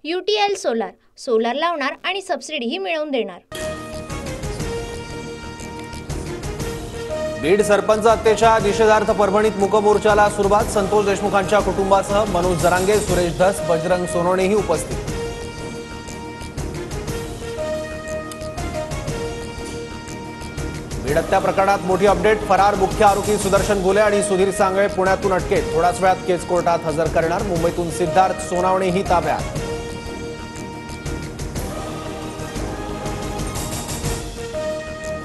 UTL solar solar लावणार आणि सबसिडीही मिळवून देणार। बीड सरपंच हत्येच्या निषेधार्थ परभणीत मूक मोर्चाला सुरुवात। संतोष देशमुखांच्या कुटुंबासह मनोज जरांगे, सुरेश धस, बजरंग सोनवणेही उपस्थित। बीड हत्या प्रकरणात मोठी अपडेट। फरार मुख्य आरोपी सुदर्शन घोले आणि सुधीर सांगळे पुण्यातून अटकेत। थोड्याच वेळात केस कोर्टात हजर करणार। मुंबईतून सिद्धार्थ सोनावणेही ताब्यात।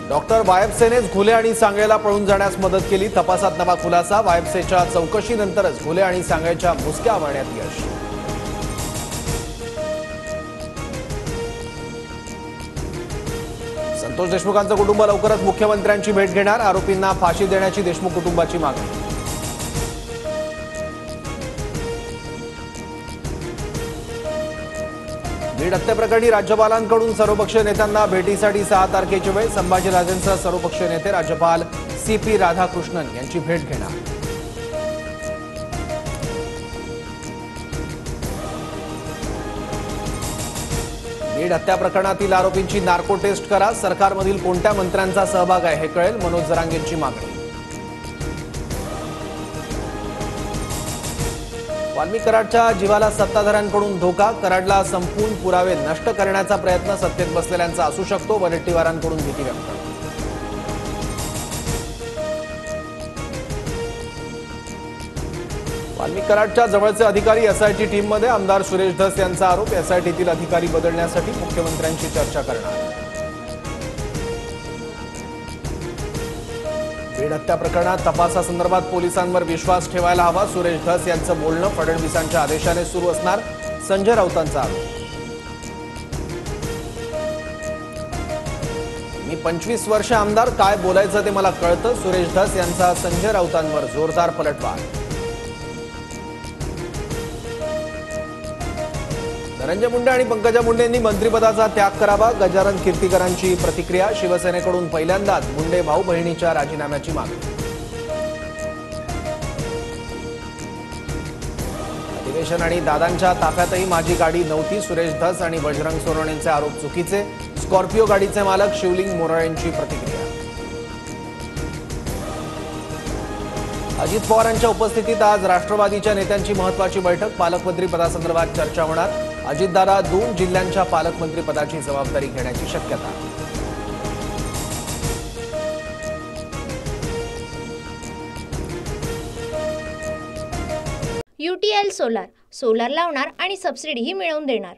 डॉक्टर वायबसेनेच घोले आणि सांगळेला पळून जाण्यास मदत केली। तपासात नवा खुलासा। वायबसेच्या चौकशीनंतरच घोले आणि सांगळेच्या मुसक्या मारण्यात यश। संतोष देशमुखांचं कुटुंब लवकरच मुख्यमंत्र्यांची भेट घेणार। आरोपींना फाशी देण्याची देशमुख कुटुंबाची मागणी। बीड हत्येप्रकरणी राज्यपालांकडून सर्वपक्षीय नेत्यांना भेटीसाठी 6 तारखेची वेळ। संभाजीराजेंसह सर्वपक्षीय नेते राज्यपाल CP राधाकृष्णन यांची भेट घेणार। बीड हत्या प्रकरणातील आरोपींची नार्को टेस्ट करा। सरकारमधील कोणत्या मंत्र्यांचा सहभाग आहे हे कळेल। मनोज जरांगेंची मागणी। वाल्मिक कराडच्या जीवाला सत्ताधाऱ्यांकडून धोका। कराडला संपून पुरावे नष्ट करण्याचा प्रयत्न सत्तेत बसलेल्यांचा असू शकतो। वडेट्टीवारांकडून भीती व्यक्त। वाल्मिक कराडच्या जवळचे अधिकारी SIT टीममध्ये। आमदार सुरेश धस यांचा आरोप। SITतील अधिकारी बदलण्यासाठी मुख्यमंत्र्यांशी चर्चा करणार। बीड हत्या प्रकरणात तपासासंदर्भात पोलिसांवर विश्वास ठेवायला हवा। सुरेश धस यांचं बोलणं फडणवीसांच्या आदेशाने सुरू असणार। संजय राऊतांचा आरोप। मी 25 वर्ष आमदार, काय बोलायचं ते मला कळतं। सुरेश धस यांचा संजय राऊतांवर जोरदार पलटवार। धनंजय मुंडे आणि पंकजा मुंडेंनी मंत्रिपदाचा त्याग करावा। गजानन कीर्तीकरांची प्रतिक्रिया। शिवसेनेकडून पहिल्यांदाच मुंडे भाऊ बहिणीच्या राजीनाम्याची मागणी। अधिवेशन आणि दादांच्या ताफ्यातही माझी गाडी नव्हती। सुरेश धस आणि बजरंग सोनवणेंचे आरोप चुकीचे। स्कॉर्पिओ गाडीचे मालक शिवलिंग मोराळेंची प्रतिक्रिया। अजित पवारांच्या उपस्थितीत आज राष्ट्रवादीच्या नेत्यांची महत्त्वाची बैठक। पालकमंत्री पदासंदर्भात चर्चा होणार। अजितदादा 2 जिल्ह्यांच्या पालकमंत्री पदाची जबाबदारी घेण्याची शक्यता। UTL सोलार सोलार लावणार आणि सबसिडीही मिळवून देणार।